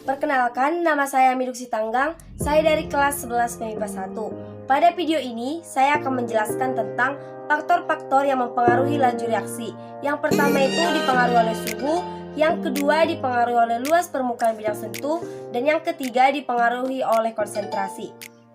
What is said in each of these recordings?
Perkenalkan, nama saya Miluksi Tanggang. Saya dari kelas 11 MIPA 1. Pada video ini, saya akan menjelaskan tentang faktor-faktor yang mempengaruhi laju reaksi. Yang pertama itu dipengaruhi oleh suhu, yang kedua dipengaruhi oleh luas permukaan bidang sentuh, dan yang ketiga dipengaruhi oleh konsentrasi.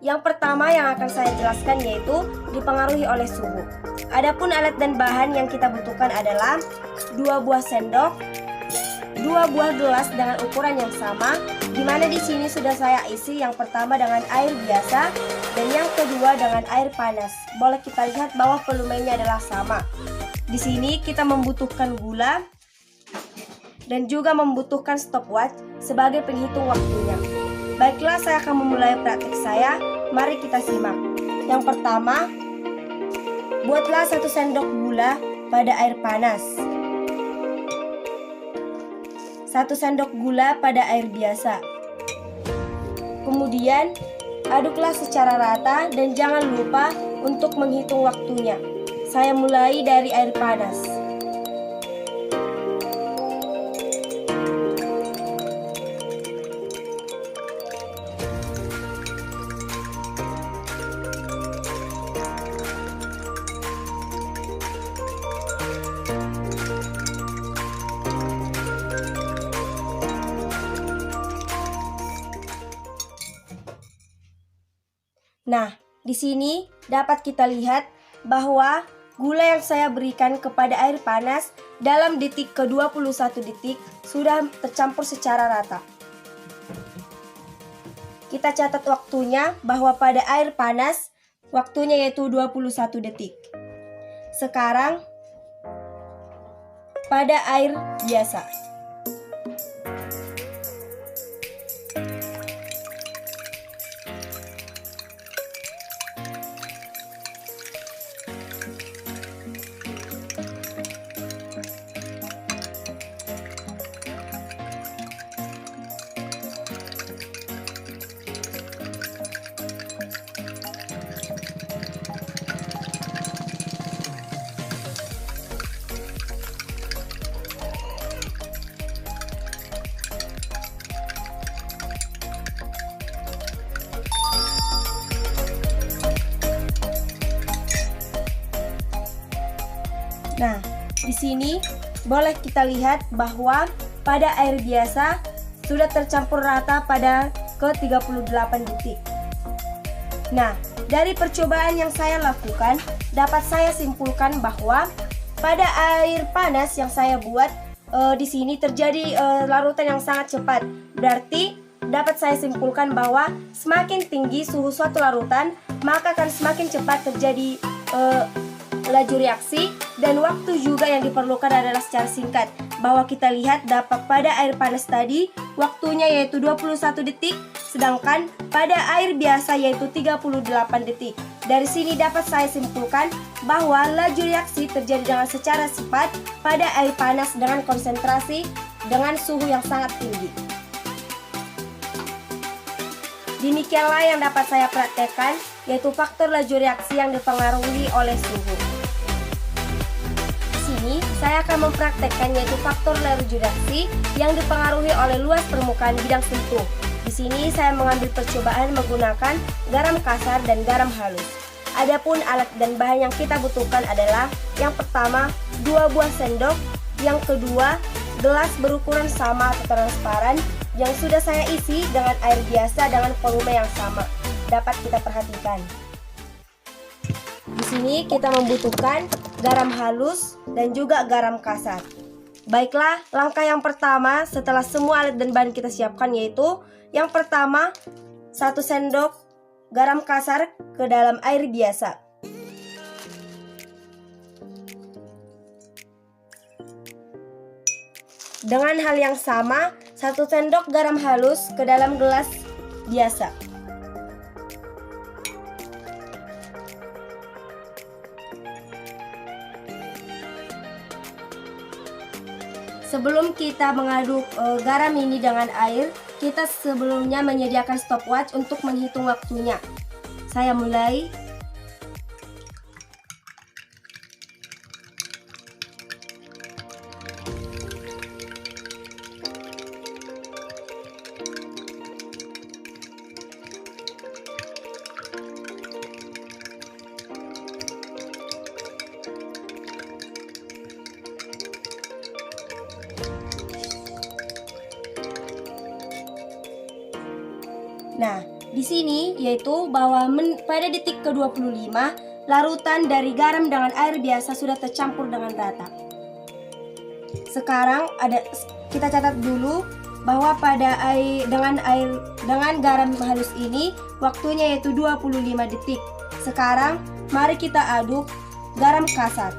Yang pertama yang akan saya jelaskan yaitu dipengaruhi oleh suhu. Adapun alat dan bahan yang kita butuhkan adalah 2 buah sendok, 2 buah gelas dengan ukuran yang sama, di mana di sini sudah saya isi yang pertama dengan air biasa dan yang kedua dengan air panas. Boleh kita lihat bahwa volumenya adalah sama. Di sini kita membutuhkan gula dan juga membutuhkan stopwatch sebagai penghitung waktunya. Baiklah, saya akan memulai praktik saya. Mari kita simak. Yang pertama, buatlah 1 sendok gula pada air panas, 1 sendok gula pada air biasa. Kemudian, aduklah secara rata dan jangan lupa untuk menghitung waktunya. Saya mulai dari air panas. Nah, di sini dapat kita lihat bahwa gula yang saya berikan kepada air panas dalam detik ke-21 detik sudah tercampur secara rata. Kita catat waktunya bahwa pada air panas waktunya yaitu 21 detik. Sekarang pada air biasa. Nah, di sini boleh kita lihat bahwa pada air biasa sudah tercampur rata pada ke-38 detik. Nah, dari percobaan yang saya lakukan, dapat saya simpulkan bahwa pada air panas yang saya buat di sini terjadi larutan yang sangat cepat. Berarti dapat saya simpulkan bahwa semakin tinggi suhu suatu larutan, maka akan semakin cepat terjadi laju reaksi, dan waktu juga yang diperlukan adalah secara singkat. Bahwa kita lihat dapat pada air panas tadi waktunya yaitu 21 detik, sedangkan pada air biasa yaitu 38 detik. Dari sini dapat saya simpulkan bahwa laju reaksi terjadi dengan secara cepat pada air panas dengan konsentrasi dengan suhu yang sangat tinggi. Demikianlah yang dapat saya praktekkan, yaitu faktor laju reaksi yang dipengaruhi oleh suhu. Di sini saya akan mempraktekkan yaitu faktor laju reaksi yang dipengaruhi oleh luas permukaan bidang sentuh. Di sini saya mengambil percobaan menggunakan garam kasar dan garam halus. Adapun alat dan bahan yang kita butuhkan adalah yang pertama 2 buah sendok, yang kedua gelas berukuran sama atau transparan yang sudah saya isi dengan air biasa dengan volume yang sama. Dapat kita perhatikan. Di sini kita membutuhkan garam halus dan juga garam kasar. Baiklah, langkah yang pertama setelah semua alat dan bahan kita siapkan yaitu yang pertama 1 sendok garam kasar ke dalam air biasa. Dengan hal yang sama, 1 sendok garam halus ke dalam gelas biasa. Sebelum kita mengaduk garam ini dengan air, kita sebelumnya menyediakan stopwatch untuk menghitung waktunya. Saya mulai. Nah, di sini yaitu bahwa pada detik ke-25 larutan dari garam dengan air biasa sudah tercampur dengan rata. Sekarang kita catat dulu bahwa pada dengan garam halus ini waktunya yaitu 25 detik. Sekarang mari kita aduk garam kasar.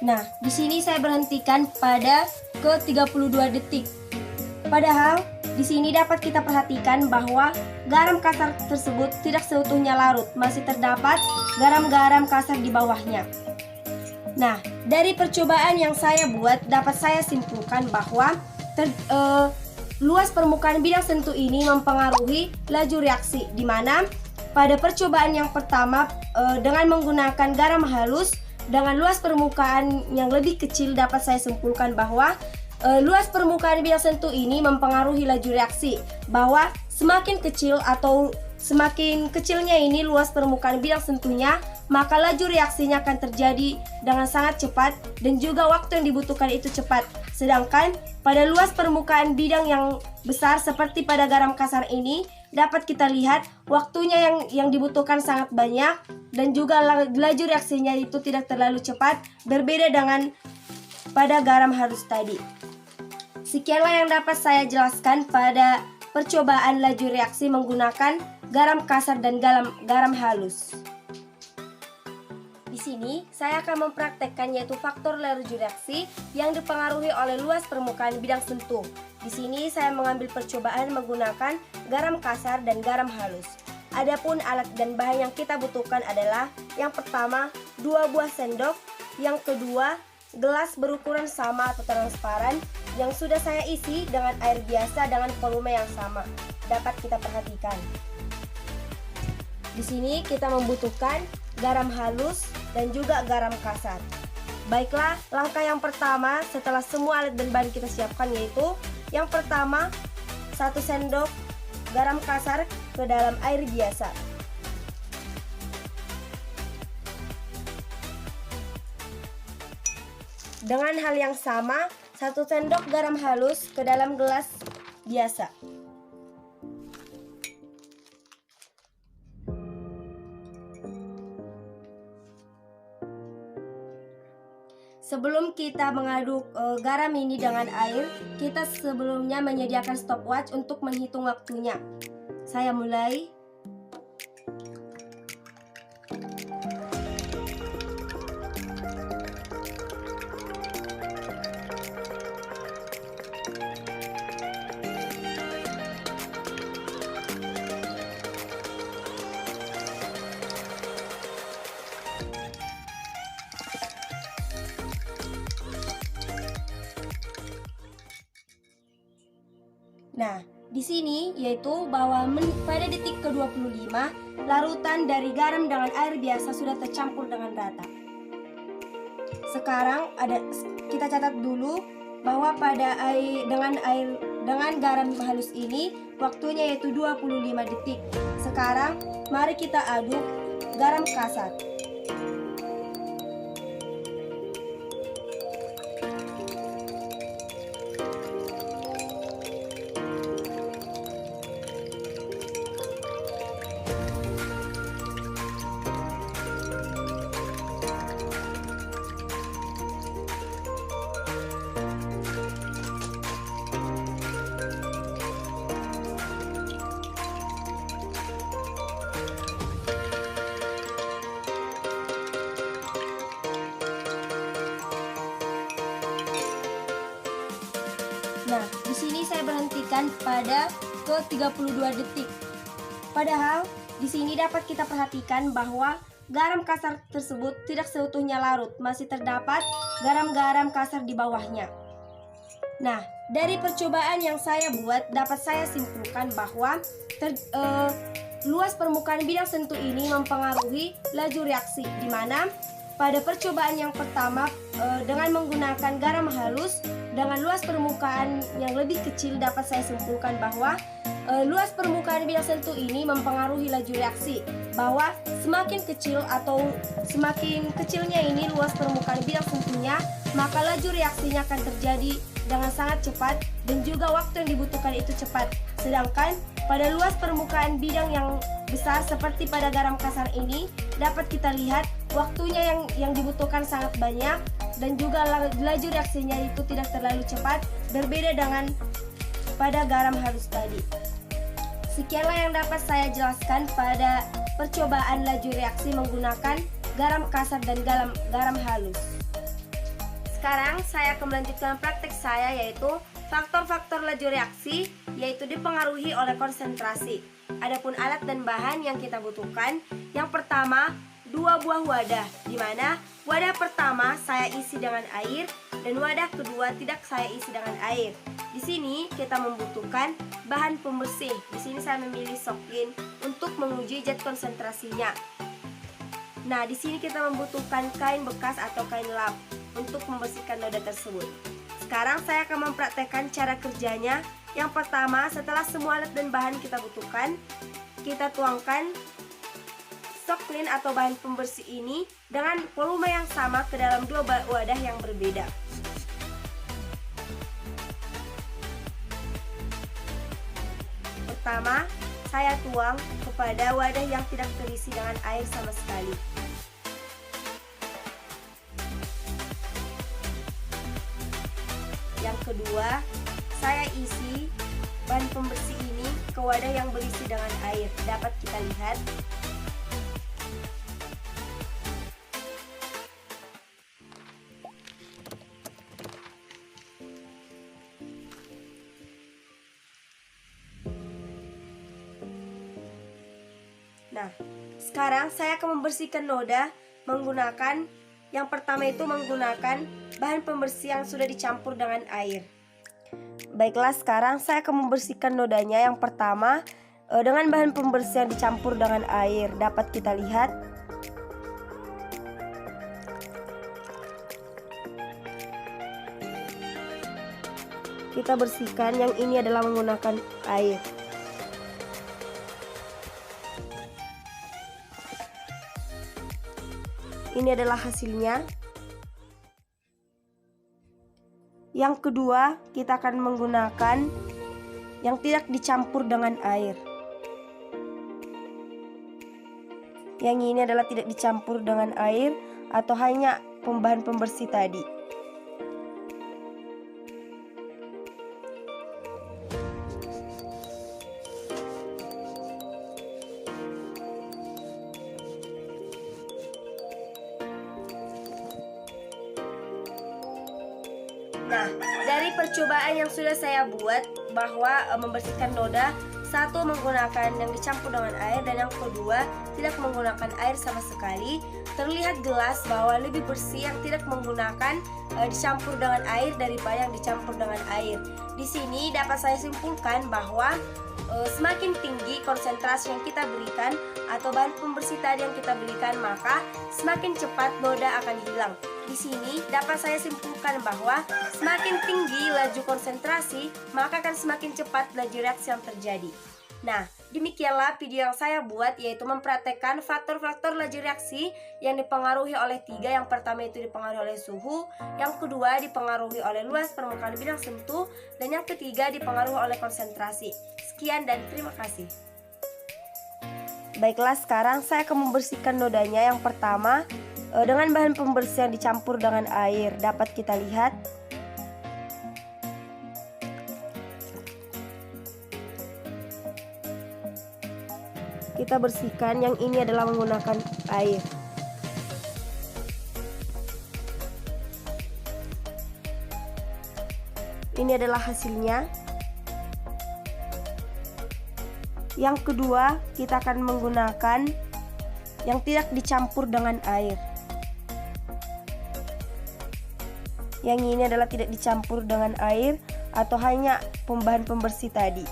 Nah, di sini saya berhentikan pada ke-32 detik. Padahal di sini dapat kita perhatikan bahwa garam kasar tersebut tidak seutuhnya larut, masih terdapat garam-garam kasar di bawahnya. Nah, dari percobaan yang saya buat dapat saya simpulkan bahwa luas permukaan bidang sentuh ini mempengaruhi laju reaksi, di mana pada percobaan yang pertama dengan menggunakan garam halus dengan luas permukaan yang lebih kecil dapat saya simpulkan bahwa luas permukaan bidang sentuh ini mempengaruhi laju reaksi, bahwa semakin kecil atau semakin kecilnya ini luas permukaan bidang sentuhnya, maka laju reaksinya akan terjadi dengan sangat cepat dan juga waktu yang dibutuhkan itu cepat. Sedangkan pada luas permukaan bidang yang besar seperti pada garam kasar ini dapat kita lihat waktunya yang dibutuhkan sangat banyak dan juga laju reaksinya itu tidak terlalu cepat, berbeda dengan pada garam halus tadi. Sekianlah yang dapat saya jelaskan pada percobaan laju reaksi menggunakan garam kasar dan garam halus. Di sini saya akan mempraktekkan yaitu faktor laju reaksi yang dipengaruhi oleh luas permukaan bidang sentuh. Di sini saya mengambil percobaan menggunakan garam kasar dan garam halus. Adapun alat dan bahan yang kita butuhkan adalah yang pertama 2 buah sendok, yang kedua gelas berukuran sama atau transparan yang sudah saya isi dengan air biasa dengan volume yang sama. Dapat kita perhatikan. Di sini kita membutuhkan garam halus dan juga garam kasar. Baiklah, langkah yang pertama setelah semua alat dan bahan kita siapkan yaitu yang pertama 1 sendok garam kasar ke dalam air biasa. Dengan hal yang sama, 1 sendok garam halus ke dalam gelas biasa. Sebelum kita mengaduk garam ini dengan air, kita sebelumnya menyediakan stopwatch untuk menghitung waktunya. Saya mulai. Nah, di sini yaitu bahwa pada detik ke-25 larutan dari garam dengan air biasa sudah tercampur dengan rata. Sekarang kita catat dulu bahwa pada dengan garam halus ini waktunya yaitu 25 detik. Sekarang mari kita aduk garam kasar. Nah, di sini saya berhentikan pada ke-32 detik. Padahal di sini dapat kita perhatikan bahwa garam kasar tersebut tidak seutuhnya larut, masih terdapat garam-garam kasar di bawahnya. Nah, dari percobaan yang saya buat dapat saya simpulkan bahwa luas permukaan bidang sentuh ini mempengaruhi laju reaksi, di mana pada percobaan yang pertama dengan menggunakan garam halus dengan luas permukaan yang lebih kecil dapat saya simpulkan bahwa luas permukaan bidang sentuh ini mempengaruhi laju reaksi, bahwa semakin kecil atau semakin kecilnya ini luas permukaan bidang sentuhnya, maka laju reaksinya akan terjadi dengan sangat cepat dan juga waktu yang dibutuhkan itu cepat. Sedangkan pada luas permukaan bidang yang besar seperti pada garam kasar ini dapat kita lihat waktunya yang dibutuhkan sangat banyak dan juga laju reaksinya itu tidak terlalu cepat, berbeda dengan pada garam halus tadi. Sekianlah yang dapat saya jelaskan pada percobaan laju reaksi menggunakan garam kasar dan garam halus. Sekarang saya akan melanjutkan praktek saya, yaitu faktor-faktor laju reaksi, yaitu dipengaruhi oleh konsentrasi. Adapun alat dan bahan yang kita butuhkan, yang pertama 2 buah wadah, di mana wadah pertama saya isi dengan air dan wadah kedua tidak saya isi dengan air. Di sini kita membutuhkan bahan pembersih. Di sini saya memilih Soklin untuk menguji zat konsentrasinya. Nah, di sini kita membutuhkan kain bekas atau kain lap untuk membersihkan noda tersebut. Sekarang saya akan mempraktekkan cara kerjanya. Yang pertama, setelah semua alat dan bahan kita butuhkan, kita tuangkan Soklin atau bahan pembersih ini dengan volume yang sama ke dalam 2 wadah yang berbeda. Pertama, saya tuang kepada wadah yang tidak terisi dengan air sama sekali. Yang kedua, saya isi bahan pembersih ini ke wadah yang berisi dengan air. Dapat kita lihat. Nah, sekarang saya akan membersihkan noda menggunakan yang pertama itu menggunakan bahan pembersih yang sudah dicampur dengan air. Baiklah, sekarang saya akan membersihkan nodanya yang pertama dengan bahan pembersih yang dicampur dengan air. Dapat kita lihat. Kita bersihkan, yang ini adalah menggunakan air. Ini adalah hasilnya. Yang kedua, kita akan menggunakan yang tidak dicampur dengan air. Yang ini adalah tidak dicampur dengan air atau hanya bahan pembersih tadi. Nah, dari percobaan yang sudah saya buat bahwa membersihkan noda, satu menggunakan yang dicampur dengan air dan yang kedua tidak menggunakan air sama sekali, terlihat jelas bahwa lebih bersih yang tidak menggunakan dicampur dengan air daripada yang dicampur dengan air. Di sini dapat saya simpulkan bahwa semakin tinggi konsentrasi yang kita berikan atau bahan pembersih tadi yang kita berikan, maka semakin cepat noda akan hilang. Di sini dapat saya simpulkan bahwa semakin tinggi laju konsentrasi, maka akan semakin cepat laju reaksi yang terjadi. Nah, demikianlah video yang saya buat, yaitu mempraktekkan faktor-faktor laju reaksi yang dipengaruhi oleh 3. Yang pertama itu dipengaruhi oleh suhu, yang kedua dipengaruhi oleh luas permukaan bidang sentuh, dan yang ketiga dipengaruhi oleh konsentrasi. Sekian dan terima kasih. Baiklah, sekarang saya akan membersihkan nodanya. Yang pertama dengan bahan pembersih yang dicampur dengan air. Dapat kita lihat. Kita bersihkan, yang ini adalah menggunakan air. Ini adalah hasilnya. Yang kedua, kita akan menggunakan yang tidak dicampur dengan air. Yang ini adalah tidak dicampur dengan air atau hanya pembahan pembersih tadi.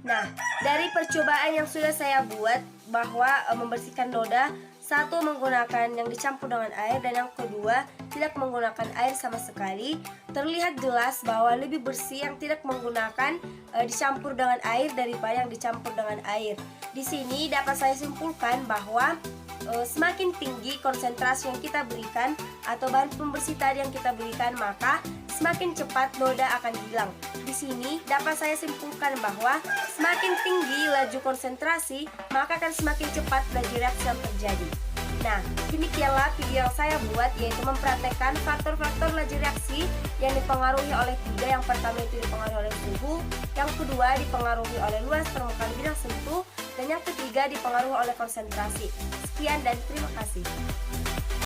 Nah, dari percobaan yang sudah saya buat bahwa membersihkan noda, satu menggunakan yang dicampur dengan air dan yang kedua tidak menggunakan air sama sekali, terlihat jelas bahwa lebih bersih yang tidak menggunakan dicampur dengan air daripada yang dicampur dengan air. Di sini dapat saya simpulkan bahwa semakin tinggi konsentrasi yang kita berikan atau bahan pembersih tadi yang kita berikan, maka semakin cepat noda akan hilang. Di sini dapat saya simpulkan bahwa semakin tinggi laju konsentrasi, maka akan semakin cepat laju reaksi yang terjadi. Nah, demikianlah video yang saya buat, yaitu mempraktekkan faktor-faktor laju reaksi yang dipengaruhi oleh tiga. Yang pertama itu dipengaruhi oleh suhu, yang kedua dipengaruhi oleh luas permukaan bidang sentuh, dan yang ketiga dipengaruhi oleh konsentrasi. Sekian dan terima kasih.